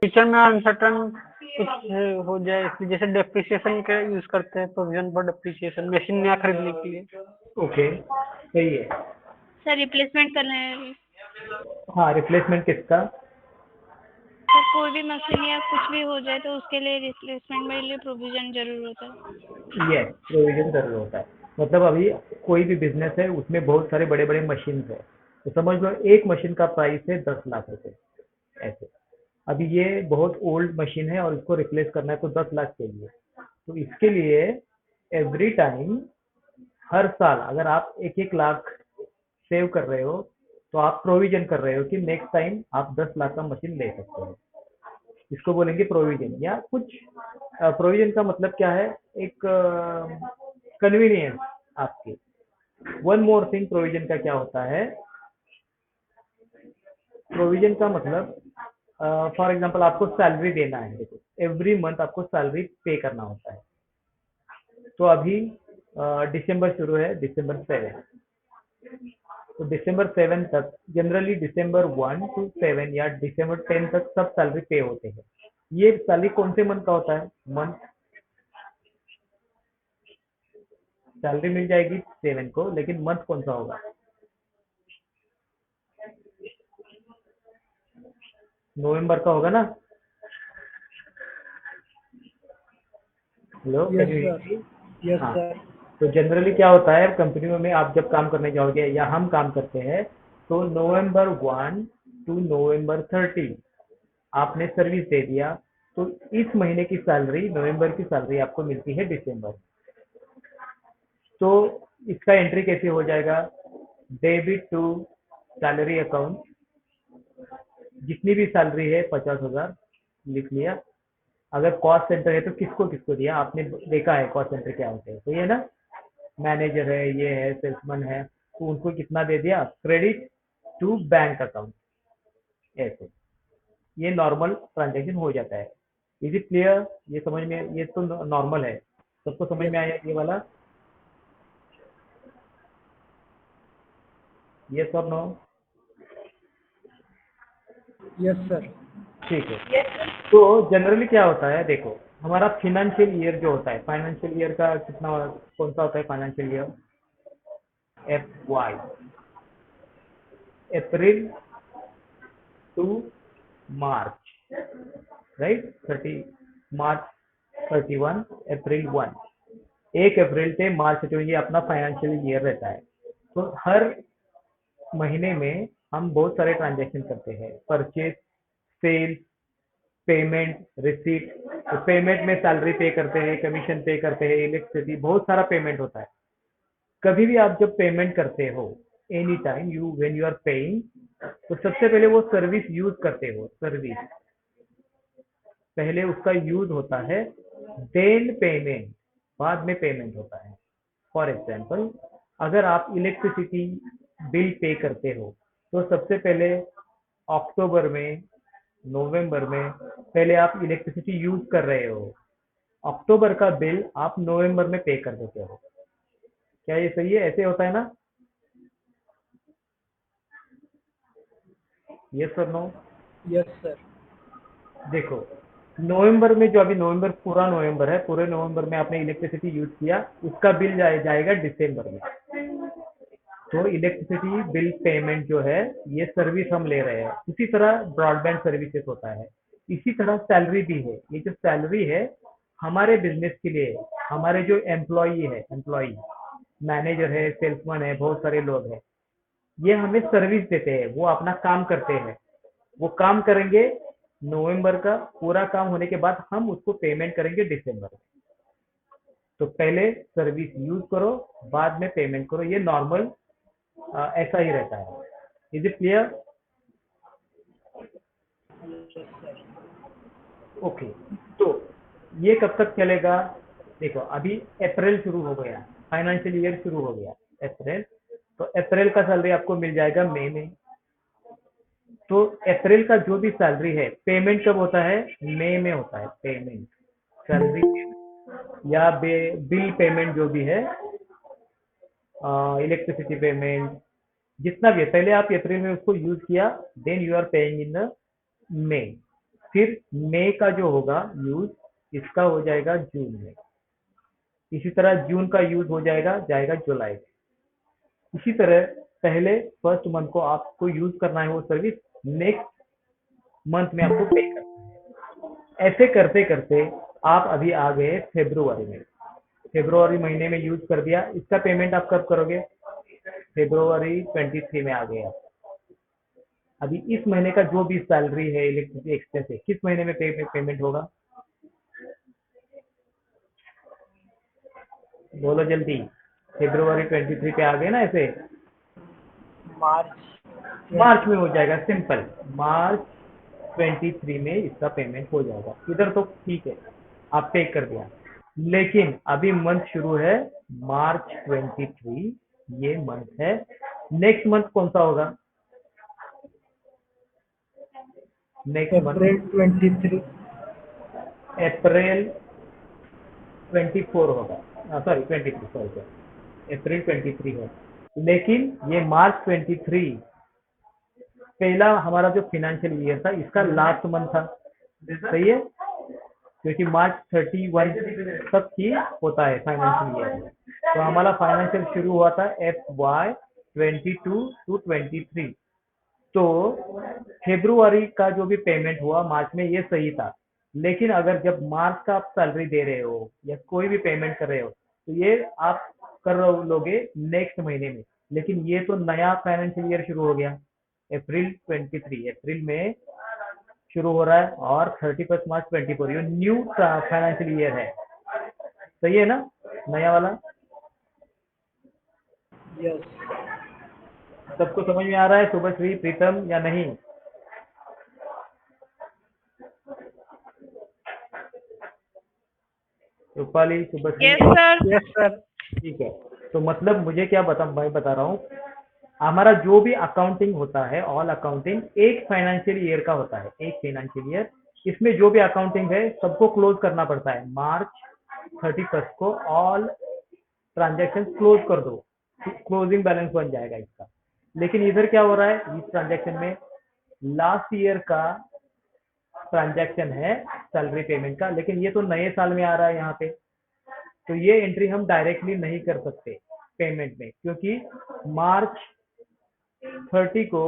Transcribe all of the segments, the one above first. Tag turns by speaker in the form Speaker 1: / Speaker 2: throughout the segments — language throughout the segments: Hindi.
Speaker 1: फ्यूचर में अनसर्टन कुछ हो जाए, इसलिए जैसे डेप्रिसिएशन का यूज करते हैं, प्रोविजन फॉर डेप्रिसिएशन मशीन नया खरीदने के लिए।
Speaker 2: ओके, सही है।
Speaker 3: सर रिप्लेसमेंट करना है।
Speaker 2: हाँ, रिप्लेसमेंट किसका?
Speaker 3: सर कोई भी मशीन या कुछ भी हो जाए तो उसके लिए रिप्लेसमेंट के लिए प्रोविजन जरूर होता है।
Speaker 2: यस, प्रोविजन जरूर होता है। मतलब अभी कोई भी बिजनेस है, उसमें बहुत सारे बड़े बड़े मशीन है, तो समझ लो एक मशीन का प्राइस है 10 लाख रुपए, ऐसे। अभी ये बहुत ओल्ड मशीन है और इसको रिप्लेस करना है तो 10 लाख चाहिए। तो इसके लिए एवरी टाइम, हर साल अगर आप 1-1 लाख सेव कर रहे हो, तो आप प्रोविजन कर रहे हो कि नेक्स्ट टाइम आप 10 लाख का मशीन ले सकते हो। इसको बोलेंगे प्रोविजन, या कुछ प्रोविजन का मतलब क्या है, एक कन्वीनियंस आपकी। वन मोर थिंग, प्रोविजन का क्या होता है? प्रोविजन का मतलब, फॉर एग्जांपल आपको सैलरी देना है, देखो एवरी मंथ आपको सैलरी पे करना होता है। तो अभी दिसंबर शुरू है, दिसंबर 7, तो दिसंबर 7 तक जनरली December 1 to 7 या December 10 तक सब सैलरी पे होते हैं। ये सैलरी कौन से मंथ का होता है? मंथ सैलरी मिल जाएगी 7 को, लेकिन मंथ कौन सा होगा? नवंबर का होगा ना? Hello, can
Speaker 1: yes
Speaker 2: you
Speaker 1: sir.
Speaker 2: Hear me?
Speaker 1: Yes
Speaker 2: हाँ।
Speaker 1: सर।
Speaker 2: तो जनरली क्या होता है कंपनियों में, आप जब काम करने जाओगे या हम काम करते हैं, तो November 1 to November 30 आपने सर्विस दे दिया, तो इस महीने की सैलरी, नवंबर की सैलरी आपको मिलती है दिसंबर। तो इसका एंट्री कैसे हो जाएगा? डेबिट टू सैलरी अकाउंट, जितनी भी सैलरी है 50,000 लिख लिया। अगर कॉस्ट सेंटर है तो किसको किसको दिया, आपने देखा है कॉस्ट सेंटर क्या होते हैं, तो ये ना, मैनेजर है, ये है, सेल्समैन है, तो उनको कितना दे दिया? क्रेडिट टू बैंक अकाउंट, ऐसे। ये नॉर्मल ट्रांजेक्शन हो जाता है। Is it clear? ये समझ में, ये तो नॉर्मल है, सबको समझ
Speaker 1: यस
Speaker 2: में आया ये वाला? ये सब नो?
Speaker 1: Yes sir.
Speaker 2: ठीक है। तो जनरली क्या होता है, देखो हमारा फाइनेंशियल ईयर जो होता है, फाइनेंशियल ईयर का कितना, कौन सा होता है financial year? FY, April to March, right? 31 अप्रैल 1, 1 अप्रैल से मार्च तक ये अपना फाइनेंशियल ईयर रहता है। तो हर महीने में हम बहुत सारे ट्रांजेक्शन करते हैं, परचेज, सेल, पेमेंट, रिसीट। तो पेमेंट में सैलरी पे करते हैं, कमीशन पे करते हैं, इलेक्ट्रिसिटी, बहुत सारा पेमेंट होता है। कभी भी आप जब पेमेंट करते हो, any time when you are paying, तो सबसे पहले वो सर्विस यूज करते हो, सर्विस पहले उसका यूज होता है, देन पेमेंट, बाद में पेमेंट होता है। फॉर एग्जाम्पल, अगर आप इलेक्ट्रिसिटी बिल पे करते हो, तो सबसे पहले अक्टूबर में, नवंबर में, पहले आप इलेक्ट्रिसिटी यूज कर रहे हो, अक्टूबर का बिल आप नवंबर में पे कर देते हो। क्या ये सही है? ऐसे होता है ना? ये सर नो?
Speaker 1: Yes sir.
Speaker 2: देखो, नवंबर में, जो अभी नवंबर, पूरा नवंबर है, पूरे नवंबर में आपने इलेक्ट्रिसिटी यूज किया, उसका बिल जाएगा दिसंबर में। तो इलेक्ट्रिसिटी बिल पेमेंट जो है, ये सर्विस हम ले रहे हैं। इसी तरह ब्रॉडबैंड सर्विसेज होता है, इसी तरह सैलरी भी है। ये जो सैलरी है हमारे बिजनेस के लिए, हमारे जो एम्प्लॉई, मैनेजर है, सेल्समैन है, बहुत सारे लोग हैं, ये हमें सर्विस देते हैं, वो अपना काम करते हैं, वो काम करेंगे। नवंबर का पूरा काम होने के बाद हम उसको पेमेंट करेंगे दिसंबर में। तो पहले सर्विस यूज करो, बाद में पेमेंट करो, ये नॉर्मल ऐसा ही रहता है। Is it clear?
Speaker 1: Yes sir.
Speaker 2: Okay. तो ये कब तक चलेगा? देखो अभी अप्रैल शुरू हो गया, फाइनेंशियल ईयर शुरू हो गया, अप्रैल। तो अप्रैल का सैलरी आपको मिल जाएगा मई में। तो अप्रैल का जो भी सैलरी है, पेमेंट कब होता है? मई में होता है पेमेंट, सैलरी या बिल पेमेंट जो भी है, इलेक्ट्रिसिटी पेमेंट, जितना भी है, पहले आप अप्रैल में उसको यूज किया, then you are paying in the May. फिर मई का जो होगा यूज इसका हो जाएगा जून में, इसी तरह जून का यूज हो जाएगा जुलाई में। इसी तरह पहले फर्स्ट मंथ को आपको यूज करना है वो सर्विस, नेक्स्ट मंथ में आपको पे करना है। ऐसे करते करते आप अभी आ गए फेब्रुवरी में, फेब्रुवरी महीने में यूज कर दिया, इसका पेमेंट आप कब करोगे? फेब्रुवरी 23 में आ गए आप। अभी इस महीने का जो भी सैलरी है इलेक्ट्रिसिटी एक्सपेंस है किस महीने में पेमेंट होगा? बोलो जल्दी। फेब्रुवरी 23 पे आ गए ना, ऐसे मार्च में हो जाएगा, सिंपल। मार्च 23 में इसका पेमेंट हो जाएगा। इधर तो ठीक है, आप पे कर दिया, लेकिन अभी मंथ शुरू है मार्च 23, ये मंथ है। नेक्स्ट मंथ कौन सा होगा? नेक्स्ट मंथ
Speaker 1: अप्रैल 23।
Speaker 2: अप्रैल 24 होगा, सॉरी 23, सॉरी अप्रैल 23 है। लेकिन ये मार्च 23 पहला हमारा जो फाइनेंशियल ईयर था इसका लास्ट मंथ था, सही है, क्योंकि मार्च 31 तक ही होता है फाइनेंशियल ईयर। तो हमारा फाइनेंशियल शुरू हुआ था FY 22 to 23। तो फेब्रुवरी का जो भी पेमेंट हुआ मार्च में ये सही था, लेकिन अगर जब मार्च का आप सैलरी दे रहे हो या कोई भी पेमेंट कर रहे हो तो ये आप कर लोगे नेक्स्ट महीने में, लेकिन ये तो नया फाइनेंशियल ईयर शुरू हो गया अप्रैल 23, अप्रैल में शुरू हो रहा है और 31 मार्च 24, ये न्यू फाइनेंशियल ईयर है, सही है ना, नया वाला।
Speaker 1: यस।
Speaker 2: सबको समझ में आ रहा है शुभश्री, प्रीतम, या नहीं? Rupali, Shubhashree?
Speaker 3: Yes sir.
Speaker 1: Yes sir.
Speaker 2: ठीक है, तो मतलब मुझे क्या मैं बता रहा हूँ, हमारा जो भी अकाउंटिंग होता है, ऑल अकाउंटिंग एक फाइनेंशियल ईयर का होता है, एक फाइनेंशियल ईयर। इसमें जो भी अकाउंटिंग है सबको क्लोज करना पड़ता है मार्च 31 को, ऑल ट्रांजेक्शन क्लोज कर दो, क्लोजिंग बैलेंस बन जाएगा इसका। लेकिन इधर क्या हो रहा है इस ट्रांजेक्शन में, लास्ट ईयर का ट्रांजैक्शन है सैलरी पेमेंट का, लेकिन ये तो नए साल में आ रहा है यहाँ पे, तो ये एंट्री हम डायरेक्टली नहीं कर सकते पेमेंट में, क्योंकि मार्च 30 को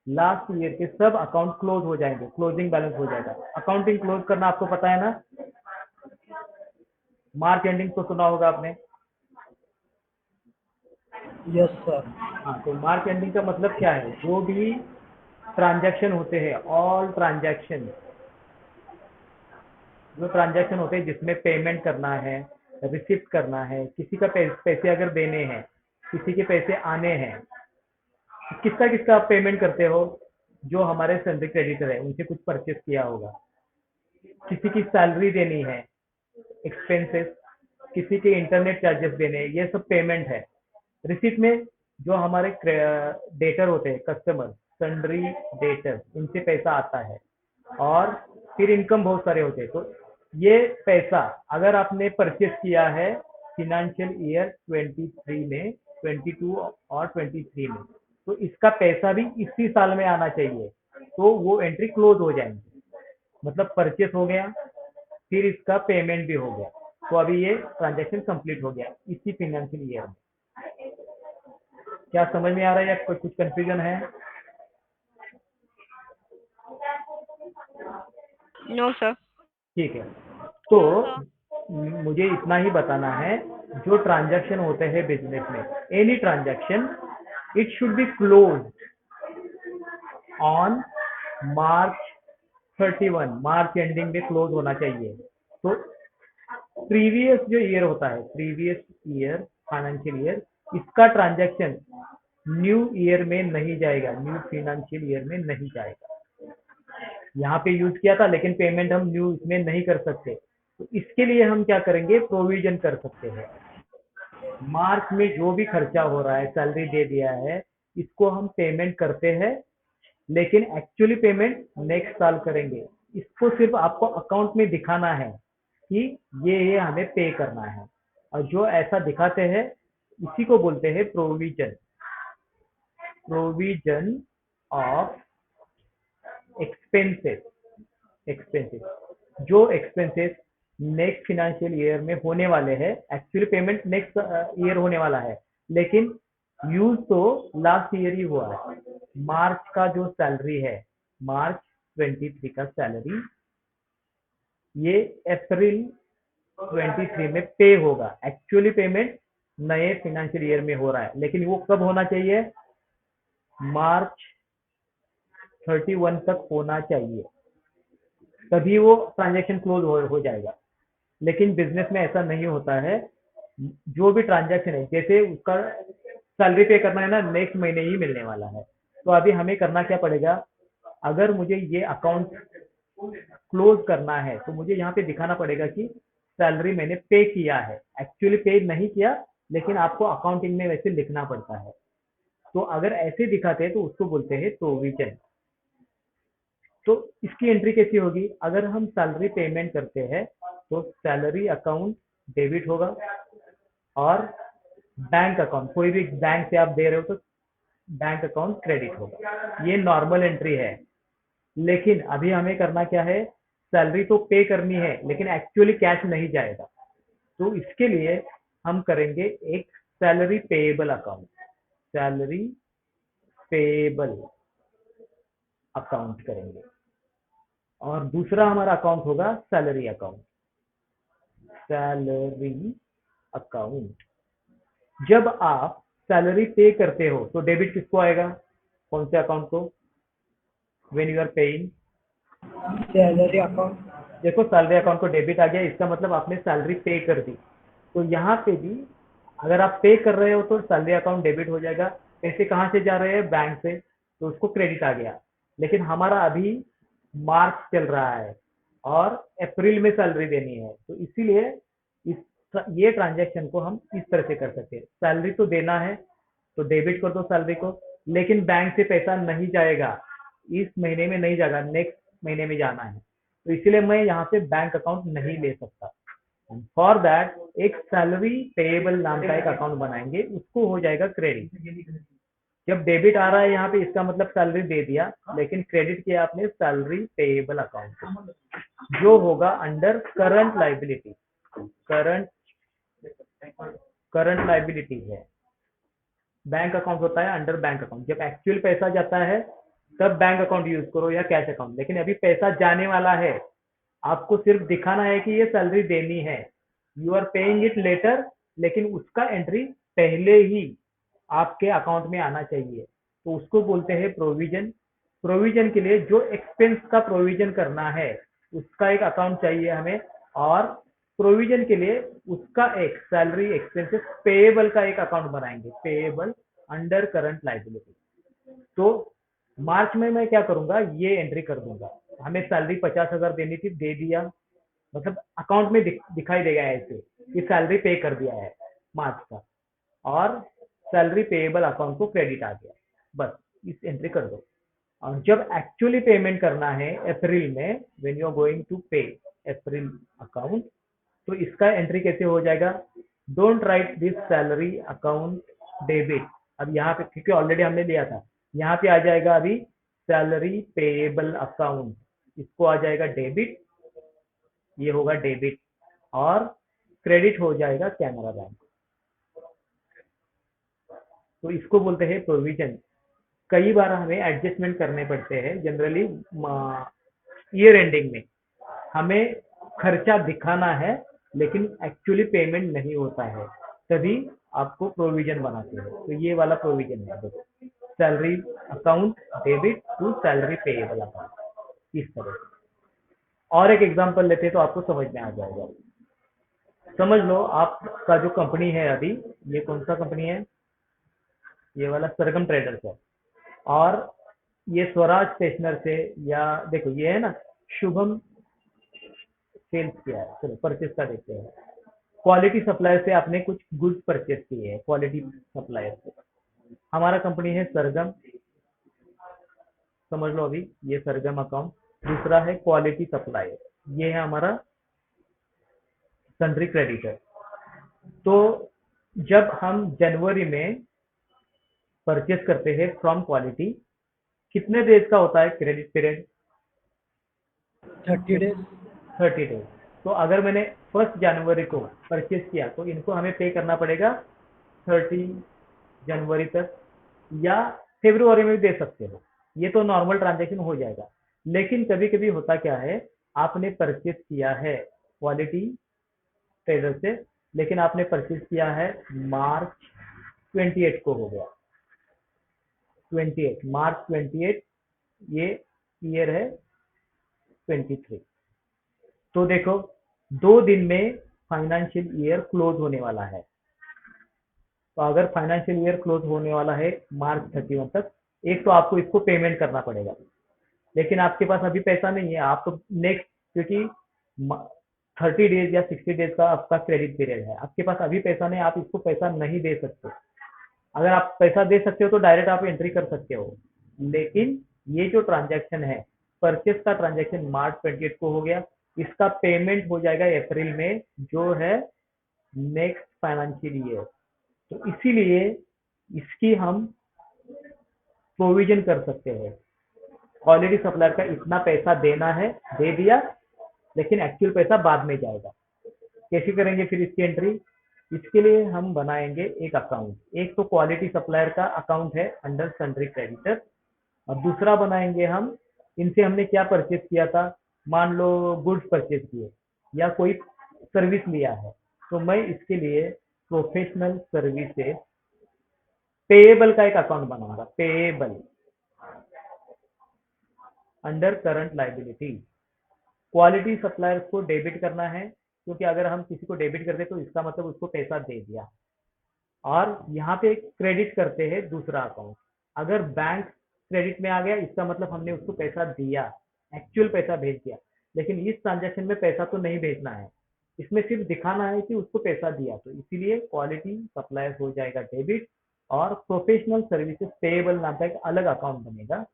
Speaker 2: लास्ट ईयर के सब अकाउंट क्लोज हो जाएंगे, क्लोजिंग बैलेंस हो जाएगा। अकाउंटिंग क्लोज करना आपको पता है ना, मार्च एंडिंग तो सुना होगा आपने।
Speaker 1: Yes sir.
Speaker 2: हाँ, तो मार्च एंडिंग का मतलब क्या है, जो भी ट्रांजैक्शन होते हैं, ऑल ट्रांजैक्शन, जो ट्रांजैक्शन होते हैं जिसमें पेमेंट करना है, रिसिप्ट करना है, किसी का पैसे अगर देने हैं, किसी के पैसे आने हैं, किसका किसका आप पेमेंट करते हो? जो हमारे सैलरी क्रेडिटर है उनसे कुछ परचेस किया होगा, किसी की सैलरी देनी है, एक्सपेंसेस, किसी के इंटरनेट चार्जेस देने हैं, ये सब पेमेंट है। रिसिप्ट में जो हमारे डेटर होते हैं, कस्टमर, सन्ड्री डेटर, इनसे पैसा आता है, और फिर इनकम बहुत सारे होते हैं। तो ये पैसा अगर आपने परचेस किया है फिनेंशियल ईयर 23 में, 22 और 23 में, तो इसका पैसा भी इसी साल में आना चाहिए, तो वो एंट्री क्लोज हो जाएंगी। मतलब परचेस हो गया, फिर इसका पेमेंट भी हो गया, तो अभी ये ट्रांजैक्शन कंप्लीट हो गया इसी फाइनेंशियल ईयर में। क्या समझ में आ रहा है या कोई कुछ कंफ्यूजन है?
Speaker 3: No sir.
Speaker 2: ठीक है, तो मुझे इतना ही बताना है, जो ट्रांजैक्शन होते हैं बिजनेस में, any transaction, it should be close on March 31, March ending में क्लोज होना चाहिए। तो प्रीवियस जो ईयर होता है, प्रीवियस ईयर फाइनेंशियल ईयर, इसका ट्रांजैक्शन न्यू ईयर में नहीं जाएगा, न्यू फाइनेंशियल ईयर में नहीं जाएगा। यहाँ पे यूज किया था, लेकिन पेमेंट हम न्यू इसमें नहीं कर सकते, तो इसके लिए हम क्या करेंगे, प्रोविजन कर सकते हैं। मार्च में जो भी खर्चा हो रहा है, सैलरी दे दिया है, इसको हम पेमेंट करते हैं, लेकिन एक्चुअली पेमेंट नेक्स्ट साल करेंगे। इसको सिर्फ आपको अकाउंट में दिखाना है कि ये हमें पे करना है, और जो ऐसा दिखाते हैं इसी को बोलते हैं provision, provision of expenses. Expenses, जो एक्सपेंसेस नेक्स्ट फाइनेंशियल ईयर में होने वाले हैं, एक्चुअली पेमेंट नेक्स्ट ईयर होने वाला है, लेकिन यूज तो लास्ट ईयर ही हुआ है। मार्च का जो सैलरी है, मार्च 23 का सैलरी, ये अप्रैल 23 में पे होगा। एक्चुअली पेमेंट नए फाइनेंशियल ईयर में हो रहा है, लेकिन वो कब होना चाहिए? मार्च 31 तक होना चाहिए, तभी वो ट्रांजैक्शन क्लोज हो जाएगा। लेकिन बिजनेस में ऐसा नहीं होता है। जो भी ट्रांजैक्शन है, जैसे उसका सैलरी पे करना है ना, नेक्स्ट महीने ही मिलने वाला है, तो अभी हमें करना क्या पड़ेगा? अगर मुझे ये अकाउंट क्लोज करना है तो मुझे यहाँ पे दिखाना पड़ेगा कि सैलरी मैंने पे किया है। एक्चुअली पे नहीं किया, लेकिन आपको अकाउंटिंग में वैसे लिखना पड़ता है। तो अगर ऐसे दिखाते हैं तो उसको बोलते हैं प्रोविजन। तो इसकी एंट्री कैसी होगी? अगर हम सैलरी पेमेंट करते हैं तो सैलरी अकाउंट डेबिट होगा, और बैंक अकाउंट, कोई भी बैंक से आप दे रहे हो तो बैंक अकाउंट क्रेडिट होगा। ये नॉर्मल एंट्री है। लेकिन अभी हमें करना क्या है? सैलरी तो पे करनी है, लेकिन एक्चुअली कैश नहीं जाएगा। तो इसके लिए हम करेंगे एक salary payable account, salary payable account करेंगे। और दूसरा हमारा अकाउंट होगा सैलरी अकाउंट, सैलरी अकाउंट। जब आप सैलरी पे करते हो तो डेबिट किसको आएगा? कौन से अकाउंट को? When you are paying
Speaker 1: salary account.
Speaker 2: देखो, सैलरी अकाउंट को डेबिट आ गया, इसका मतलब आपने सैलरी पे कर दी। तो यहाँ पे भी अगर आप पे कर रहे हो तो सैलरी अकाउंट डेबिट हो जाएगा। पैसे कहाँ से जा रहे हैं? बैंक से, तो उसको क्रेडिट आ गया। लेकिन हमारा अभी मार्च चल रहा है और अप्रैल में सैलरी देनी है, तो इसीलिए इस ये ट्रांजैक्शन को हम इस तरह से कर सकते हैं। सैलरी तो देना है तो डेबिट कर दो सैलरी को, लेकिन बैंक से पैसा नहीं जाएगा, इस महीने में नहीं जाएगा, नेक्स्ट महीने में जाना है। तो इसीलिए मैं यहाँ से बैंक अकाउंट नहीं ले सकता। फॉर दैट एक सैलरी पेएबल नाम का एक अकाउंट बनाएंगे, उसको हो जाएगा क्रेडिट। जब डेबिट आ रहा है यहाँ पे, इसका मतलब सैलरी दे दिया, लेकिन क्रेडिट किया आपने सैलरी पेएबल अकाउंट, जो होगा under current liability. Current liability है। बैंक अकाउंट होता है अंडर बैंक अकाउंट। जब एक्चुअल पैसा जाता है तब बैंक अकाउंट यूज करो या कैश अकाउंट, लेकिन अभी पैसा जाने वाला है, आपको सिर्फ दिखाना है कि ये सैलरी देनी है। You are paying it later, लेकिन उसका एंट्री पहले ही आपके अकाउंट में आना चाहिए, तो उसको बोलते हैं प्रोविजन। प्रोविजन के लिए जो एक्सपेंस का प्रोविजन करना है उसका एक अकाउंट चाहिए हमें, और प्रोविजन के लिए उसका एक सैलरी एक्सपेंसेस पेएबल का एक अकाउंट बनाएंगे, पेएबल अंडर करंट लाइबिलिटी। तो मार्च में मैं क्या करूंगा? ये एंट्री कर दूंगा। हमें सैलरी 50,000 देनी थी, दे दिया, मतलब अकाउंट में दिखाई देगा ऐसे कि सैलरी पे कर दिया है मार्च का, और सैलरी पेएबल अकाउंट को क्रेडिट आ गया। बस इस एंट्री कर दो। और जब एक्चुअली पेमेंट करना है अप्रैल में, when you are going to pay April account, तो इसका एंट्री कैसे हो जाएगा? Don't write this salary account debit. अब यहाँ पे, क्योंकि ऑलरेडी हमने लिया था, यहाँ पे आ जाएगा अभी सैलरी पेएबल अकाउंट, इसको आ जाएगा डेबिट, ये होगा डेबिट, और क्रेडिट हो जाएगा कैनरा बैंक। तो इसको बोलते हैं प्रोविजन। कई बार हमें एडजस्टमेंट करने पड़ते हैं, जनरली ईयर एंडिंग में हमें खर्चा दिखाना है, लेकिन एक्चुअली पेमेंट नहीं होता है, तभी आपको प्रोविजन बनाते हैं। तो ये वाला प्रोविजन है, देखो, salary account debit to salary payable account, इस तरह से। और एक एग्जांपल लेते हैं तो आपको समझ में आ जाएगा। समझ लो, आपका जो कंपनी है अभी, ये कौन सा कंपनी है? ये वाला सरगम ट्रेडर्स है, और ये स्वराज स्टेशनर से, या देखो ये है ना, शुभम सेल्स किया है। चलो परचेस का देखते हैं। क्वालिटी सप्लायर से आपने कुछ गुड्स परचेस किए हैं, क्वालिटी सप्लायर से। हमारा कंपनी है सरगम, समझ लो अभी ये सरगम अकाउंट। दूसरा है क्वालिटी सप्लायर, ये है हमारा सन्ड्री क्रेडिटर। तो जब हम जनवरी में परचेस करते हैं फ्रॉम क्वालिटी, कितने डेज का होता है क्रेडिट पीरियड?
Speaker 4: 30 days।
Speaker 2: 30 डेज। तो अगर मैंने 1 जनवरी को परचेज किया तो इनको हमें पे करना पड़ेगा 30 जनवरी तक, या फरवरी में भी दे सकते हो, ये तो नॉर्मल ट्रांजेक्शन हो जाएगा। लेकिन कभी कभी होता क्या है, आपने परचेज किया है क्वालिटी ट्रेडर से, लेकिन आपने परचेज किया है मार्च 28 को हो गया, 28 मार्च 28, ये ईयर है 23। तो देखो 2 दिन में फाइनेंशियल ईयर क्लोज होने वाला है। तो अगर फाइनेंशियल ईयर क्लोज होने वाला है मार्च 31 तक, एक तो आपको इसको पेमेंट करना पड़ेगा, लेकिन आपके पास अभी पैसा नहीं है, आप तो नेक्स्ट, क्योंकि 30 डेज या 60 डेज का आपका क्रेडिट पीरियड है, आपके पास अभी पैसा नहीं, आप इसको पैसा नहीं दे सकते। अगर आप पैसा दे सकते हो तो डायरेक्ट आप एंट्री कर सकते हो, लेकिन ये जो ट्रांजैक्शन है, परचेस का ट्रांजैक्शन मार्च 28 को हो गया, इसका पेमेंट हो जाएगा अप्रैल में, जो है नेक्स्ट फाइनेंशियल ईयर। तो इसीलिए इसकी हम प्रोविजन कर सकते हैं, क्वालिटी सप्लायर का इतना पैसा देना है, दे दिया, लेकिन एक्चुअल पैसा बाद में जाएगा। कैसे करेंगे फिर इसकी एंट्री? इसके लिए हम बनाएंगे एक अकाउंट, एक तो क्वालिटी सप्लायर का अकाउंट है अंडर सन्ड्री क्रेडिटर, और दूसरा बनाएंगे हम, इनसे हमने क्या परचेज किया था, मान लो गुड्स परचेज किए या कोई सर्विस लिया है, तो मैं इसके लिए प्रोफेशनल सर्विसेज पेएबल का एक अकाउंट बनाऊंगा, payable under current liability. Quality suppliers को डेबिट करना है, क्योंकि अगर हम किसी को डेबिट करते तो इसका मतलब उसको पैसा दे दिया, और यहाँ पे क्रेडिट करते हैं दूसरा अकाउंट। अगर बैंक क्रेडिट में आ गया, इसका मतलब हमने उसको पैसा दिया, एक्चुअल पैसा भेज दिया, लेकिन इस ट्रांजैक्शन में पैसा तो नहीं भेजना है, इसमें सिर्फ दिखाना है कि उसको पैसा दिया। तो इसीलिए क्वालिटी सप्लायर हो जाएगा डेबिट, और प्रोफेशनल सर्विसेज पेएबल नाम का एक अलग अकाउंट बनेगा,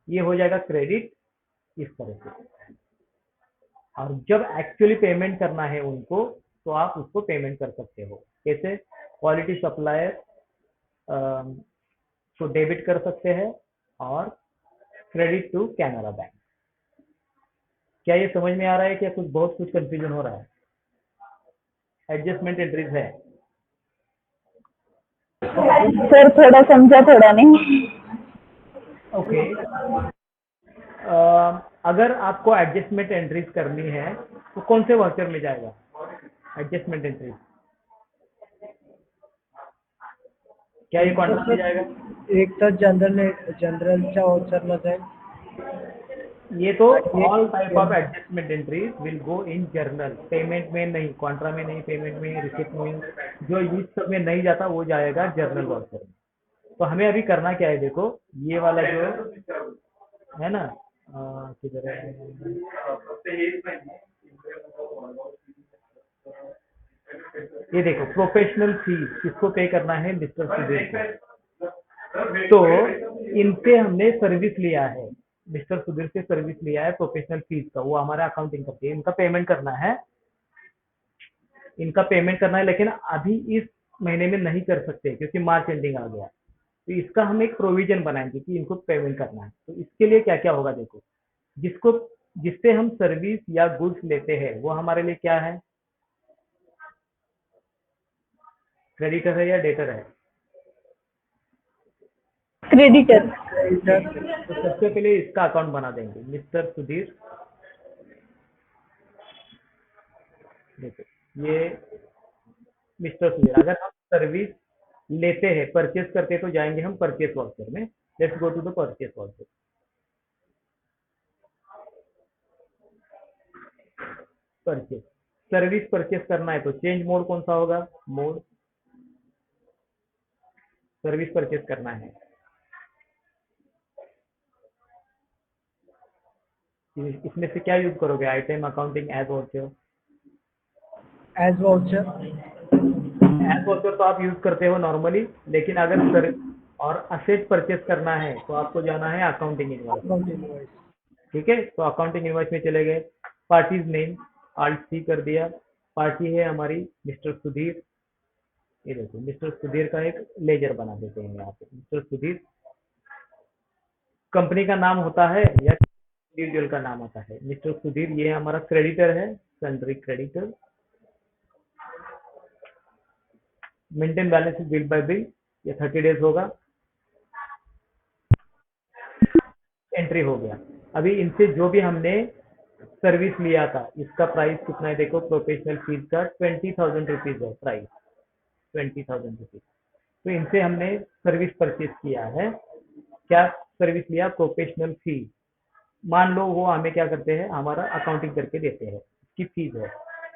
Speaker 2: ये हो जाएगा क्रेडिट, इस तरह से। और जब एक्चुअली पेमेंट करना है उनको, तो आप उसको पेमेंट कर सकते हो। कैसे? क्वालिटी सप्लायर को डेबिट कर सकते हैं और क्रेडिट टू कैनरा बैंक। क्या ये समझ में आ रहा है? क्या बहुत कुछ कंफ्यूजन हो रहा है? एडजस्टमेंट एंट्रीज है।
Speaker 5: सर थोड़ा समझा थोड़ा नहीं।
Speaker 2: ओके। अगर आपको एडजस्टमेंट एंट्रीज करनी है तो कौन से वाउचर में जाएगा एडजस्टमेंट एंट्रीज? क्या ये कॉन्ट्रैक्ट में जाएगा?
Speaker 4: एक तर जनरलच्या वाउचरला जाईल।
Speaker 2: ये तो all type of adjustment entries will go in journal, payment में नहीं, कॉन्ट्रा में नहीं, पेमेंट में, रिसिप्ट में, जो इस सब में नहीं जाता वो जाएगा जर्नल वाउचर में। तो हमें अभी करना क्या है, देखो ये वाला जो है ना, किधर है, ये देखो प्रोफेशनल फीस, किसको पे करना है? मिस्टर सुधीर को। तो इनसे हमने सर्विस लिया है, मिस्टर सुधीर से सर्विस लिया है प्रोफेशनल फीस का, वो हमारा अकाउंटिंग करते हैं, इनका पेमेंट करना है, इनका पेमेंट करना है, लेकिन अभी इस महीने में नहीं कर सकते क्योंकि मार्च एंडिंग आ गया। तो इसका हम एक प्रोविजन बनाएंगे कि इनको पेमेंट करना है। तो इसके लिए क्या क्या होगा, देखो जिसको जिससे हम सर्विस या गुड्स लेते हैं वो हमारे लिए क्या है, क्रेडिटर है या डेटर है?
Speaker 5: क्रेडिटर।
Speaker 2: तो सबसे पहले इसका अकाउंट बना देंगे, मिस्टर सुधीर। देखो ये मिस्टर सुधीर, अगर हम सर्विस लेते हैं, परचेस करते हैं, तो जाएंगे हम परचेस वाउचर में। Let's go to the purchase voucher. Purchase, service purchase करना है तो चेंज मोड कौन सा होगा? मोड, सर्विस परचेस करना है। इसमें से क्या यूज करोगे? Item, accounting, as voucher?
Speaker 4: As voucher.
Speaker 2: As voucher तो आप यूज करते हो नॉर्मली, लेकिन अगर और असेट परचेस करना है तो आपको जाना है अकाउंटिंग इनवॉइस। ठीक है, तो अकाउंटिंग इनवॉइस में चले गए, पार्टीज नेम आल्ट सी कर दिया, पार्टी है हमारी मिस्टर सुधीर। ये देखो मिस्टर सुधीर का एक लेजर बना देते हैं यहाँ पे, मिस्टर सुधीर। कंपनी का नाम होता है या इंडिविजुअल का नाम आता है। मिस्टर सुधीर ये हमारा क्रेडिटर है, sundry creditor. Maintain balance bill bye bill, ये 30 डेज होगा। एंट्री हो गया। अभी इनसे जो भी हमने सर्विस लिया था, इसका प्राइस कितना है देखो, प्रोफेशनल फीस का 20,000 रुपीज है प्राइस, 20,000 रुपीज। तो इनसे हमने सर्विस परचेज किया है। क्या सर्विस लिया? प्रोफेशनल फी। मान लो वो हमें क्या करते हैं, हमारा अकाउंटिंग करके देते हैं, इसकी फीस है।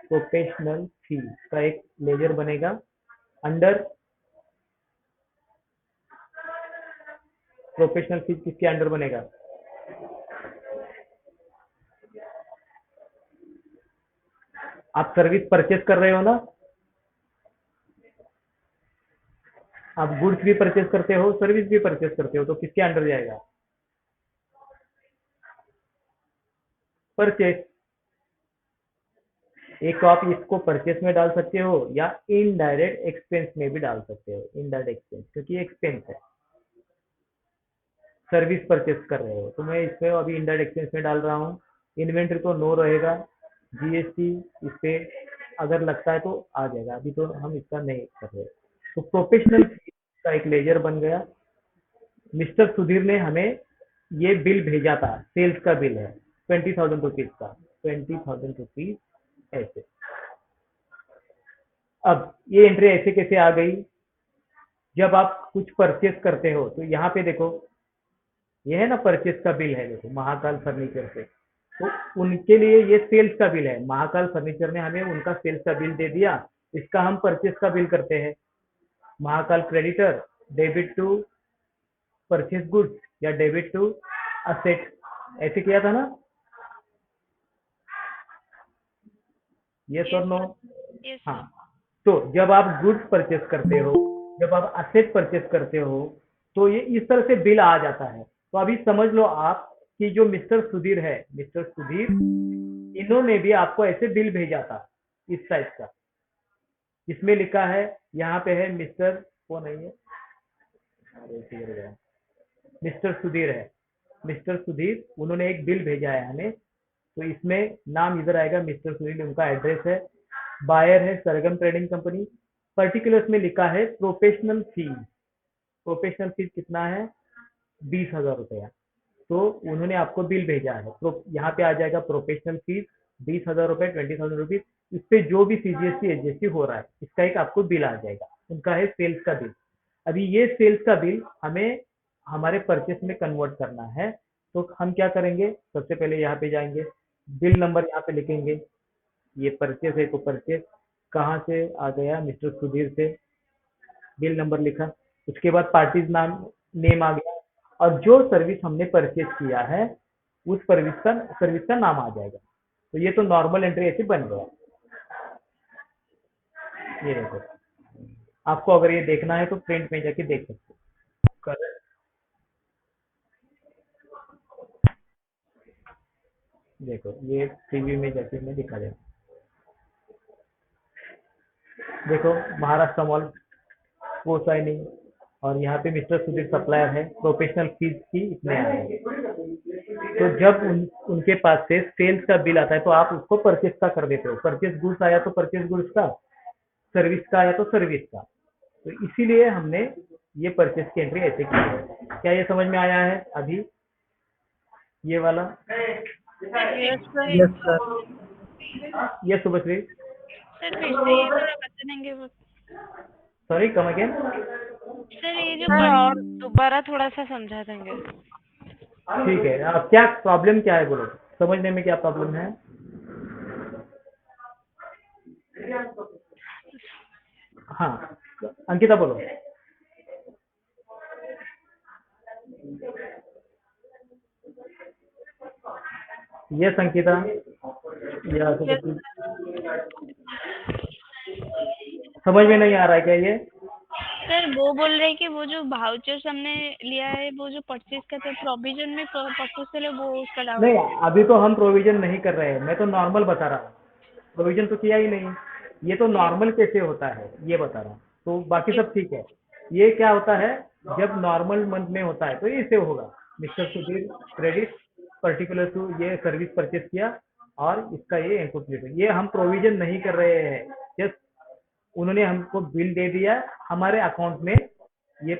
Speaker 2: प्रोफेशनल फी का एक लेजर बनेगा अंडर प्रोफेशनल फीस। किसके अंडर बनेगा? आप सर्विस परचेज कर रहे हो ना, आप गुड्स भी परचेज करते हो, सर्विस भी परचेज करते हो, तो किसके अंडर जाएगा? परचेज। एक तो आप इसको परचेज में डाल सकते हो या इनडायरेक्ट एक्सपेंस में भी डाल सकते हो। इनडायरेक्ट एक्सपेंस क्योंकि एक्सपेंस है, सर्विस परचेज कर रहे हो, तो मैं इसमें अभी इनडायरेक्ट एक्सपेंस में डाल रहा हूँ। इन्वेंट्री तो नो रहेगा, जीएसटी इस पे अगर लगता है तो आ जाएगा, अभी तो हम इसका नहीं कर रहे। तो प्रोफेशनल का एक लेजर बन गया। मिस्टर सुधीर ने हमें ये बिल भेजा था, सेल्स का बिल है 20,000 रुपीज का, 20,000 रुपीज ऐसे। अब ये एंट्री ऐसे कैसे आ गई? जब आप कुछ परचेस करते हो तो यहाँ पे देखो, ये है ना परचेस का बिल है, देखो महाकाल फर्नीचर से, तो उनके लिए ये सेल्स का बिल है। महाकाल फर्नीचर ने हमें उनका सेल्स का बिल दे दिया, इसका हम परचेस का बिल करते हैं। Mahakal creditor, debit to purchase goods या डेबिट टू असेट, ऐसे किया था ना? यस और नो?
Speaker 3: यस
Speaker 2: हाँ। तो जब आप गुड्स परचेस करते हो, जब आप असेट परचेस करते हो, तो ये इस तरह से बिल आ जाता है। तो अभी समझ लो आप कि जो मिस्टर सुधीर है, मिस्टर सुधीर, इन्होंने भी आपको ऐसे बिल भेजा था इस टाइप का। इसमें लिखा है, यहाँ पे है मिस्टर, वो नहीं है, मिस्टर सुधीर है, मिस्टर सुधीर, उन्होंने एक बिल भेजा है हमें। तो इसमें नाम इधर आएगा मिस्टर सुधीर, उनका एड्रेस है, बायर है सरगम ट्रेडिंग कंपनी। पर्टिकुलर्स में लिखा है प्रोफेशनल फीस। प्रोफेशनल फीस कितना है? 20,000 रुपया। तो उन्होंने आपको बिल भेजा है, तो यहाँ पे आ जाएगा प्रोफेशनल फीस 20,000 रुपये, 20,000 रुपीज। इस पे जो भी सीजीएसटी एसजीएसटी हो रहा है, इसका एक आपको बिल आ जाएगा, उनका है सेल्स का बिल। अभी ये सेल्स का बिल हमें हमारे परचेस में कन्वर्ट करना है, तो हम क्या करेंगे? सबसे पहले यहाँ पे जाएंगे, बिल नंबर यहाँ पे लिखेंगे, ये परचेस है तो परचेस कहाँ से आ गया? मिस्टर सुधीर से, बिल नंबर लिखा। उसके बाद पार्टीज नाम, नेम आ गया, और जो सर्विस हमने परचेज किया है उस सर्विस का नाम आ जाएगा। तो ये तो नॉर्मल एंट्री ऐसे बन गया। ये देखो, आपको अगर ये देखना है तो प्रिंट में जाके देख सकते हो। करेक्ट। देखो ये प्रीव्यू में जाके मैं दिखा देता हूँ। देखो महाराष्ट्र मॉल, वो साइनिंग, और यहाँ पे मिस्टर सुधीर सप्लायर है, प्रोफेशनल फीस की इतने आएंगे। तो जब उनके पास से सेल्स का बिल आता है तो आप उसको परचेस का कर देते हो। परचेस गुड्स आया तो परचेस गुड्स का, सर्विस का आया तो सर्विस का। तो इसीलिए हमने ये परचेस की एंट्री ऐसे की है। क्या ये समझ में आया है अभी ये वाला?
Speaker 3: Yes sir.
Speaker 4: Yes sir.
Speaker 2: ये शुभश्री,
Speaker 3: सर फिर से ये थोड़ा बता देंगे वो?
Speaker 2: Sorry come again.
Speaker 3: सर ये जो
Speaker 6: सर और दोबारा थोड़ा सा समझा देंगे।
Speaker 2: ठीक है, अब क्या प्रॉब्लम क्या है बोलो, समझने में क्या प्रॉब्लम है? हाँ अंकिता बोलो। यस अंकिता, या समझ में नहीं आ रहा है क्या ये?
Speaker 3: सर वो बोल रहे हैं कि वो जो वाउचर्स हमने लिया है, वो जो परचेज का था प्रोविजन में परचेज के लिए, वो उसका डाउट
Speaker 2: नहीं,
Speaker 3: है।
Speaker 2: अभी तो हम प्रोविजन नहीं कर रहे हैं, मैं तो नॉर्मल बता रहा हूँ, प्रोविजन तो किया ही नहीं। ये तो नॉर्मल कैसे होता है ये बता रहा हूँ, तो बाकी सब ठीक है। ये क्या होता है, जब नॉर्मल मंथ में होता है तो ये ऐसे होगा, mister Sudhir credit particular to ये सर्विस परचेज किया और इसका ये इनपुट, ये हम प्रोविजन नहीं कर रहे हैं, जस्ट उन्होंने हमको बिल दे दिया, हमारे अकाउंट में ये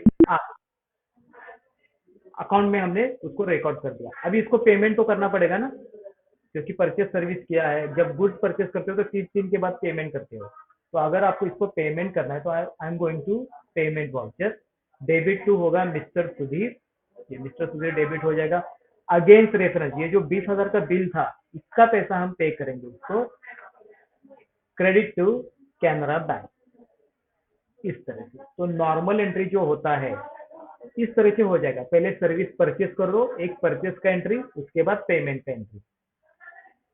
Speaker 2: अकाउंट में हमने उसको रिकॉर्ड कर दिया। अभी इसको पेमेंट तो करना पड़ेगा ना, क्योंकि परचेज सर्विस किया है। जब गुड्स परचेज करते हो तो 30 दिन के बाद पेमेंट करते हो। तो अगर आपको इसको पेमेंट करना है तो I am going to payment voucher, debit to होगा मिस्टर सुधीर, ये मिस्टर सुधीर डेबिट हो जाएगा। अगेंस्ट रेफरेंस, ये जो 20,000 का बिल था इसका पैसा हम पे करेंगे उसको, क्रेडिट टू कैनरा बैंक, इस तरह से। तो नॉर्मल एंट्री जो होता है इस तरह से हो जाएगा, पहले सर्विस परचेज कर लो, एक परचेज का एंट्री, उसके बाद पेमेंट का entry.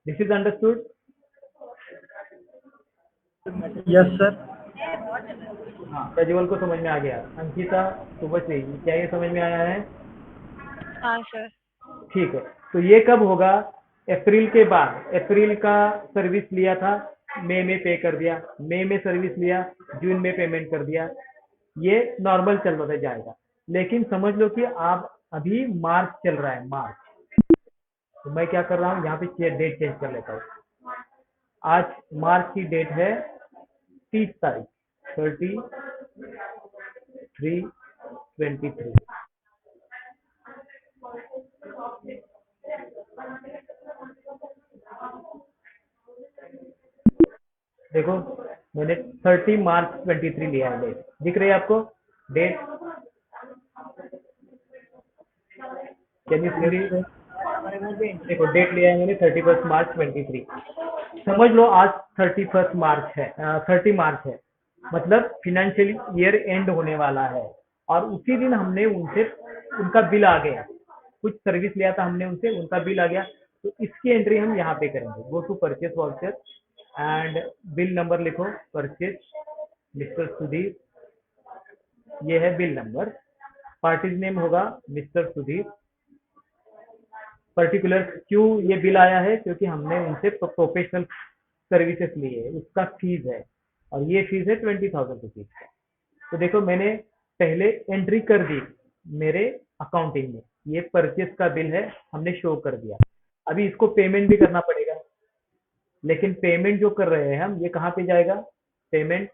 Speaker 2: This is understood?
Speaker 4: Yes sir.
Speaker 2: हाँ, प्रज्वल को समझ में आ गया। अंकिता, शुभश्री, क्या ये समझ में आया है?
Speaker 6: हाँ सर।
Speaker 2: ठीक है, तो ये कब होगा? अप्रैल के बाद। अप्रैल का सर्विस लिया था, मई में पे कर दिया, मई में सर्विस लिया, जून में पेमेंट कर दिया, ये नॉर्मल चल रहा जाएगा। लेकिन समझ लो कि आप अभी मार्च चल रहा है, मार्च, तो मैं क्या कर रहा हूँ, यहाँ पे डेट चेंज कर लेता हूँ। आज मार्च की डेट है 30 तारीख, 33/23। देखो मैंने 30 मार्च 23 लिया है डेट, दिख रही है आपको डेट? Can you see? देखो डेट लिया है मैंने 31 मार्च 23। समझ लो आज 31 मार्च है, 30 मार्च है, मतलब फिनेंशियल ईयर एंड होने वाला है। और उसी दिन हमने उनसे, उनका बिल आ गया, कुछ सर्विस लिया था हमने उनसे, उनका बिल आ गया, तो इसकी एंट्री हम यहाँ पे करेंगे। Go to purchase voucher and bill number लिखो, परचेज मिस्टर सुधीर, ये है बिल नंबर, पार्टीज नेम होगा मिस्टर सुधीर। पर्टिकुलर क्यों ये बिल आया है? क्योंकि हमने उनसे प्रोफेशनल सर्विसेज ली है, उसका फीस है, और ये फीस है 20,000 रुपीज का। तो देखो मैंने पहले एंट्री कर दी मेरे अकाउंटिंग में, ये परचेज का बिल है, हमने शो कर दिया। अभी इसको पेमेंट भी करना पड़ेगा, लेकिन पेमेंट जो कर रहे हैं हम, ये कहाँ पे जाएगा? पेमेंट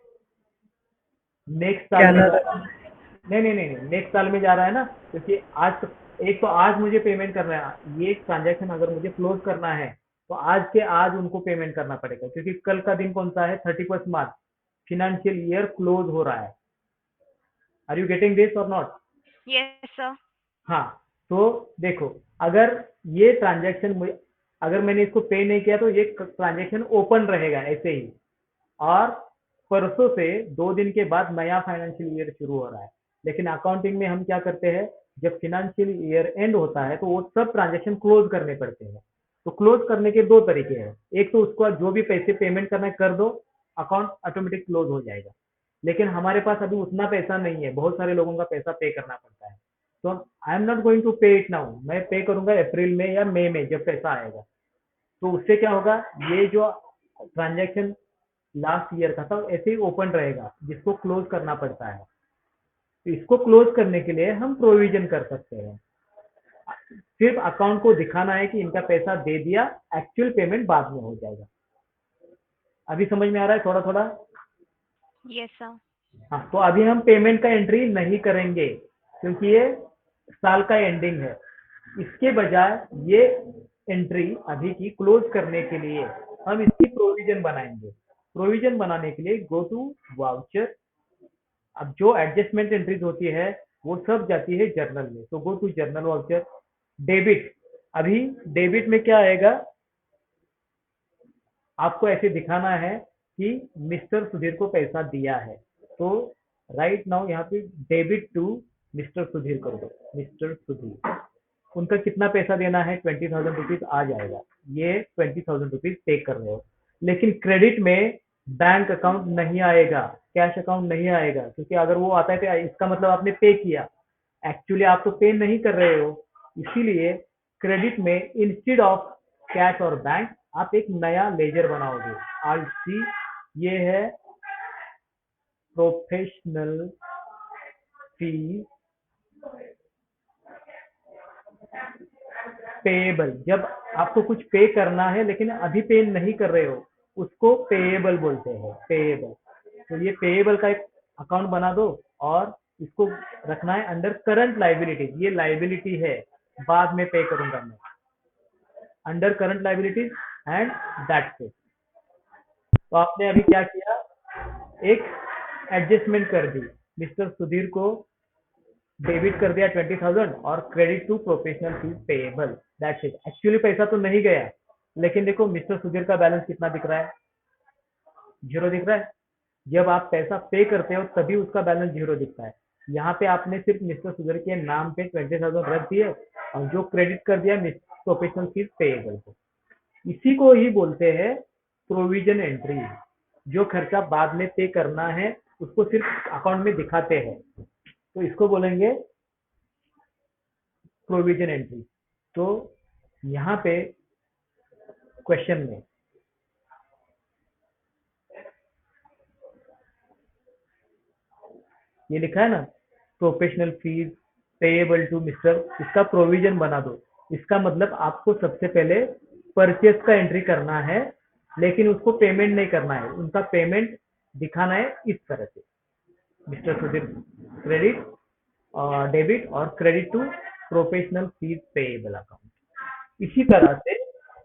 Speaker 2: नेक्स्ट साल में नहीं, नेक्स्ट साल में जा रहा है ना, क्योंकि आज एक तो आज मुझे पेमेंट करना है, ये ट्रांजैक्शन अगर मुझे क्लोज करना है तो आज के आज उनको पेमेंट करना पड़ेगा, क्योंकि कल का दिन कौन सा है? 31 मार्च, फिनेंशियल ईयर क्लोज हो रहा है। आर यू गेटिंग दिस और नॉट?
Speaker 6: Yes sir.
Speaker 2: हाँ, तो देखो अगर ये ट्रांजैक्शन, अगर मैंने इसको पे नहीं किया तो ये ट्रांजैक्शन ओपन रहेगा ऐसे ही, और परसों से 2 दिन के बाद नया फाइनेंशियल ईयर शुरू हो रहा है। लेकिन अकाउंटिंग में हम क्या करते हैं, जब फाइनेंशियल ईयर एंड होता है तो वो सब ट्रांजैक्शन क्लोज करने पड़ते हैं। तो क्लोज करने के 2 तरीके हैं, एक तो उसको जो भी पैसे पेमेंट करना है कर दो, अकाउंट ऑटोमेटिक क्लोज हो जाएगा। लेकिन हमारे पास अभी उतना पैसा नहीं है, बहुत सारे लोगों का पैसा पे करना पड़ता है, तो I am not going to pay it now, मैं पे करूंगा अप्रैल में या मई में जब पैसा आएगा। तो उससे क्या होगा, ये जो ट्रांजैक्शन लास्ट ईयर का था ऐसे ही ओपन रहेगा, जिसको क्लोज करना पड़ता है। तो इसको क्लोज करने के लिए हम प्रोविजन कर सकते हैं, सिर्फ अकाउंट को दिखाना है कि इनका पैसा दे दिया, एक्चुअल पेमेंट बाद में हो जाएगा। अभी समझ में आ रहा है थोड़ा थोड़ा?
Speaker 6: Yes sir.
Speaker 2: हाँ, तो अभी हम पेमेंट का एंट्री नहीं करेंगे क्योंकि ये साल का एंडिंग है। इसके बजाय ये एंट्री अभी की क्लोज करने के लिए हम इसकी प्रोविजन बनाएंगे। प्रोविजन बनाने के लिए गो टू वाउचर, अब जो एडजस्टमेंट एंट्रीज होती है वो सब जाती है जर्नल में, तो go to journal voucher. Debit, अभी डेबिट में क्या आएगा, आपको ऐसे दिखाना है कि मिस्टर सुधीर को पैसा दिया है, तो राइट नाउ यहाँ पे डेबिट टू मिस्टर सुधीर कर दो, मिस्टर सुधीर, उनका कितना पैसा देना है? 20,000 रुपीज आ जाएगा, ये 20,000 रुपीज पे कर रहे हो। लेकिन क्रेडिट में बैंक अकाउंट नहीं आएगा, कैश अकाउंट नहीं आएगा, क्योंकि अगर वो आता है तो इसका मतलब आपने पे किया, एक्चुअली आप तो पे नहीं कर रहे हो। इसीलिए क्रेडिट में इंस्टेड ऑफ कैश और बैंक आप एक नया लेजर बनाओगे। आज सी, ये है प्रोफेशनल फी पेएबल, जब आपको कुछ पे करना है लेकिन अभी पे नहीं कर रहे हो उसको पेएबल बोलते हैं, पेएबल। तो ये पेएबल का एक अकाउंट बना दो और इसको रखना है अंडर करंट लाइबिलिटीज। ये लाइबिलिटी है, बाद में पे करूंगा मैं, under current liabilities and that's it. तो आपने अभी क्या किया, एक एडजस्टमेंट कर दी, मिस्टर सुधीर को डेबिट कर दिया 20,000 और credit to professional fees payable, that's it. Actually पैसा तो नहीं गया, लेकिन देखो मिस्टर सुधीर का बैलेंस कितना दिख रहा है, 0 दिख रहा है। जब आप पैसा पे करते हो तभी उसका बैलेंस 0 दिखता है। यहाँ पे आपने सिर्फ मिस्टर सुधीर के नाम पे 20,000 रख दिए और जो क्रेडिट कर दिया प्रोफेशनल फीस पेएबल को। इसी को ही बोलते हैं प्रोविजन एंट्री। जो खर्चा बाद में पे करना है उसको सिर्फ अकाउंट में दिखाते हैं, तो इसको बोलेंगे प्रोविजन एंट्री। तो यहाँ पे क्वेश्चन में ये लिखा है ना, professional fees payable to mister, इसका प्रोविजन बना दो। इसका मतलब आपको सबसे पहले परचेस का एंट्री करना है, लेकिन उसको पेमेंट नहीं करना है, उनका पेमेंट दिखाना है इस तरह से, मिस्टर सुधीर क्रेडिट और डेबिट और credit to professional fees payable account. इसी तरह से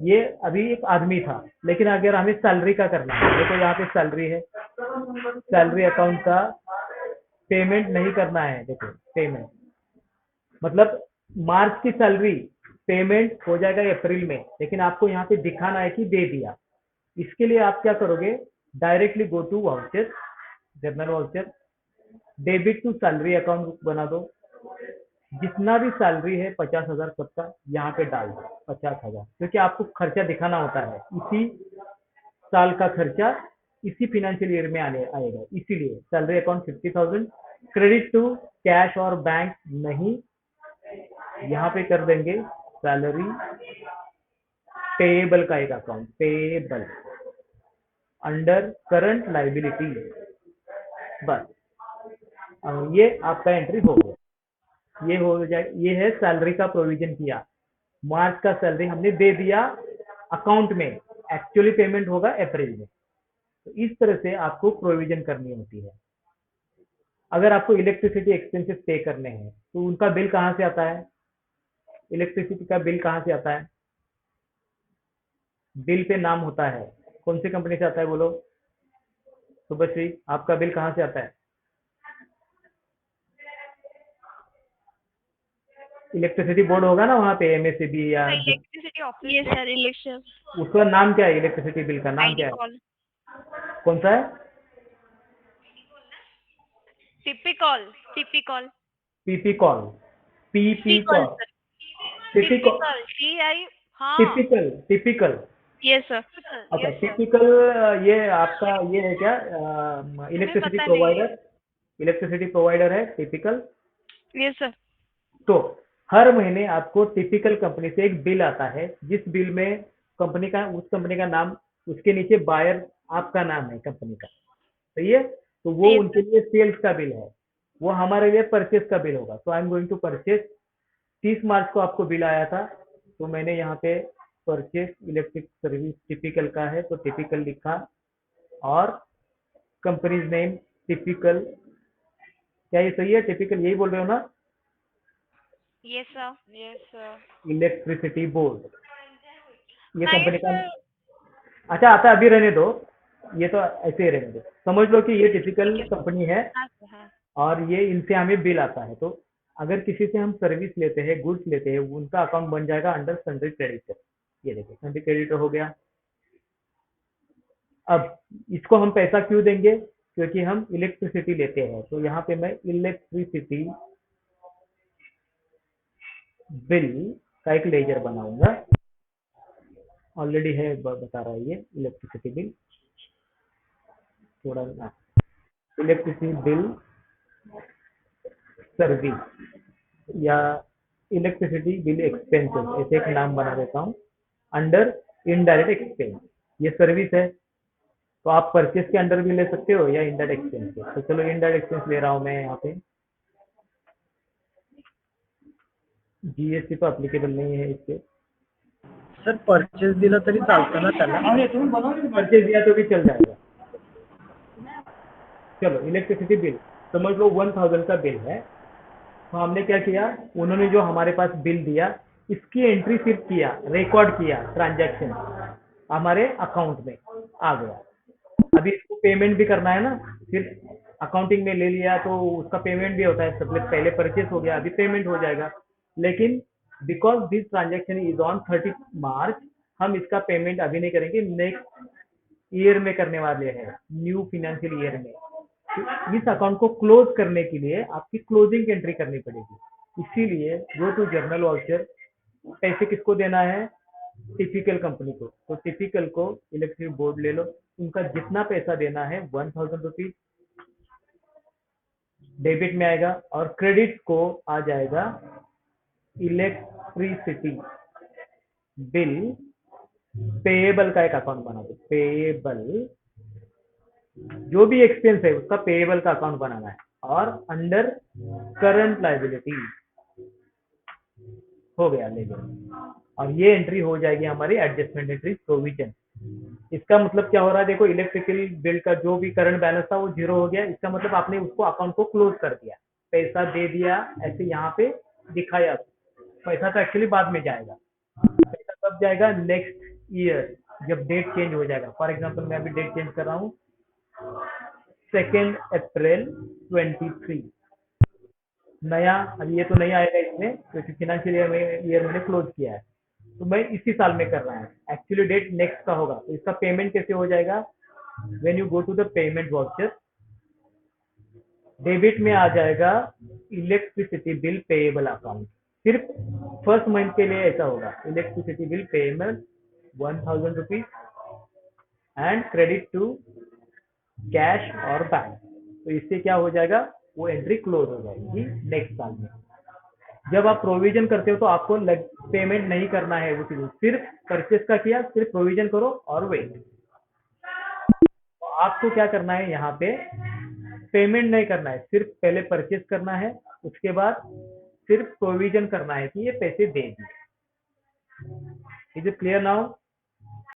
Speaker 2: ये अभी एक आदमी था, लेकिन अगर हमें सैलरी का करना है, देखो यहाँ पे सैलरी है, सैलरी अकाउंट का पेमेंट नहीं करना है। देखो पेमेंट मतलब मार्च की सैलरी पेमेंट हो जाएगा अप्रैल में, लेकिन आपको यहाँ पे दिखाना है कि दे दिया। इसके लिए आप क्या करोगे, directly go to voucher, journal voucher, debit to salary account बना दो। जितना भी सैलरी है 50,000 सबका यहाँ पे डाल दो, 50,000, क्योंकि आपको खर्चा दिखाना होता है। इसी साल का खर्चा इसी फाइनेंशियल ईयर में आएगा, इसीलिए salary account 50,000, credit to cash और बैंक नहीं, यहाँ पे कर देंगे सैलरी पेएबल का एक account, payable under current liability, बस। ये आपका एंट्री हो गया, ये हो जाए। ये है सैलरी का प्रोविजन किया, मार्च का सैलरी हमने दे दिया अकाउंट में, एक्चुअली पेमेंट होगा अप्रैल में। तो इस तरह से आपको प्रोविजन करनी होती है। अगर आपको इलेक्ट्रिसिटी एक्सपेंसेस पे करने हैं तो उनका बिल कहाँ से आता है, इलेक्ट्रिसिटी का बिल कहाँ से आता है, बिल पे नाम होता है, कौन सी कंपनी से आता है बोलो, सुबश्री आपका बिल कहाँ से आता है, इलेक्ट्रिसिटी बोर्ड होगा ना वहाँ पे, एमएससीबी या
Speaker 6: electricity office
Speaker 3: yes sir, election.
Speaker 2: उसका नाम क्या है, इलेक्ट्रिसिटी बिल का नाम
Speaker 6: आईडी
Speaker 2: क्या है,
Speaker 6: कॉल,
Speaker 2: कौन सा है,
Speaker 6: TP call, TP call,
Speaker 2: PP call, PP call,
Speaker 6: TP
Speaker 2: typical,
Speaker 6: call, TI, हाँ,
Speaker 2: टिपिकल, टिपिकल,
Speaker 3: यस सर।
Speaker 2: अच्छा
Speaker 6: यस सर।
Speaker 2: टिपिकल। ये आपका ये है क्या, इलेक्ट्रिसिटी
Speaker 6: पता नहीं
Speaker 2: प्रोवाइडर, इलेक्ट्रिसिटी प्रोवाइडर है टिपिकल।
Speaker 3: Yes sir.
Speaker 2: तो हर महीने आपको टिपिकल कंपनी से एक बिल आता है, जिस बिल में कंपनी का, उस कंपनी का नाम, उसके नीचे बायर आपका नाम है कंपनी का, सही है। तो वो
Speaker 3: Yes,
Speaker 2: उनके लिए सेल्स का बिल है, वो हमारे लिए परचेस का बिल होगा। तो I am going to purchase, 30 March को आपको बिल आया था, तो मैंने यहाँ पे परचेस इलेक्ट्रिक सर्विस टिपिकल का है, तो टिपिकल लिखा और कंपनीज नेम टिपिकल। क्या ये सही है, टिपिकल यही बोल रहे हो ना,
Speaker 6: yes sir, yes sir.
Speaker 2: Electricity board, ये
Speaker 6: नहीं
Speaker 2: कंपनी का।
Speaker 6: सर,
Speaker 2: अच्छा आता, अभी रहने दो, ये तो ऐसे ही रहने दो, समझ लो कि ये टिपिकल कंपनी है
Speaker 6: हाँ सर, हाँ।
Speaker 2: और ये इनसे हमें बिल आता है। तो अगर किसी से हम सर्विस लेते हैं, गुड्स लेते हैं, उनका अकाउंट बन जाएगा अंडर सन्ड्री क्रेडिटर। ये देखो सन्ड्री क्रेडिटर हो गया। अब इसको हम पैसा क्यों देंगे, क्योंकि हम इलेक्ट्रिसिटी लेते हैं। तो यहाँ पे मैं इलेक्ट्रिसिटी बिल का एक लेजर बनाऊंगा, ऑलरेडी है, बता रहा है ये इलेक्ट्रिसिटी बिल, थोड़ा इलेक्ट्रिसिटी बिल सर्विस या इलेक्ट्रिसिटी बिल एक्सपेंसेस, ऐसे एक नाम बना देता हूँ अंडर इनडायरेक्ट एक्सपेंस। ये सर्विस है, तो आप परचेस के अंडर भी ले सकते हो या इनडायरेक्ट एक्सपेंस के। तो चलो इनडायरेक्ट एक्सपेंस ले रहा हूँ मैं यहाँ पे, जीएसटी तो अप्लीकेबल नहीं है इसके,
Speaker 4: सर परचेस दिला तरी चालतं ना त्याला?
Speaker 2: परचेज दिया तो भी चल जाएगा। चलो इलेक्ट्रिसिटी बिल समझ लो 1000 का बिल है, तो हमने क्या किया, उन्होंने जो हमारे पास बिल दिया इसकी एंट्री सिर्फ किया, रिकॉर्ड किया, ट्रांजैक्शन हमारे अकाउंट में आ गया। अभी इसको पेमेंट भी करना है ना, सिर्फ अकाउंटिंग में ले लिया तो उसका पेमेंट भी होता है, सबसे पहले परचेस हो गया, अभी पेमेंट हो जाएगा। लेकिन because this transaction is on 30 मार्च, हम इसका पेमेंट अभी नहीं करेंगे, नेक्स्ट ईयर में करने वाले हैं, न्यू फाइनेंशियल ईयर में। तो इस अकाउंट को क्लोज करने के लिए आपकी क्लोजिंग एंट्री करनी पड़ेगी। इसीलिए गो टू जर्नल वाउचर, पैसे किसको देना है, टिपिकल कंपनी को। तो टिपिकल को इलेक्ट्रिक बोर्ड ले लो, उनका जितना पैसा देना है 1000 रुपीज डेबिट में आएगा, और क्रेडिट को आ जाएगा इलेक्ट्रिसिटी बिल पेएबल का एक अकाउंट बना दो। पेएबल जो भी एक्सपेंस है उसका पेएबल का अकाउंट बनाना है, और अंडर करंट लायबिलिटी हो गया, ले गया। और ये एंट्री हो जाएगी हमारी एडजस्टमेंट एंट्री प्रोविजन। इसका मतलब क्या हो रहा है, देखो इलेक्ट्रिकल बिल का जो भी करंट बैलेंस था वो जीरो हो गया। इसका मतलब आपने उसको अकाउंट को क्लोज कर दिया, पैसा दे दिया, ऐसे यहाँ पे दिखाया। पैसा तो एक्चुअली बाद में जाएगा, पैसा कब जाएगा, नेक्स्ट ईयर जब डेट चेंज हो जाएगा। फॉर एग्जाम्पल मैं अभी डेट चेंज कर रहा हूँ 2 अप्रैल 23, नया, अब ये तो नहीं आएगा इसमें क्योंकि फाइनेंशियल ईयर मैंने क्लोज किया है, तो मैं इसी साल में कर रहा हूँ। एक्चुअली डेट नेक्स्ट का होगा, तो इसका पेमेंट कैसे हो जाएगा, when you go to the payment voucher, debit में आ जाएगा इलेक्ट्रिसिटी बिल पेएबल अकाउंट। सिर्फ फर्स्ट मंथ के लिए ऐसा होगा, electricity bill payable 1000 rupees and credit to cash और बैंक। तो इससे क्या हो जाएगा, वो एंट्री क्लोज हो जाएगी नेक्स्ट साल में। जब आप प्रोविजन करते हो तो आपको पेमेंट नहीं करना है, वो चीज सिर्फ परचेस का किया, सिर्फ प्रोविजन करो और वेट। तो आपको क्या करना है, यहाँ पे पेमेंट नहीं करना है, सिर्फ पहले परचेस करना है, उसके बाद सिर्फ प्रोविजन करना है कि ये पैसे दे दिए। Is it clear now?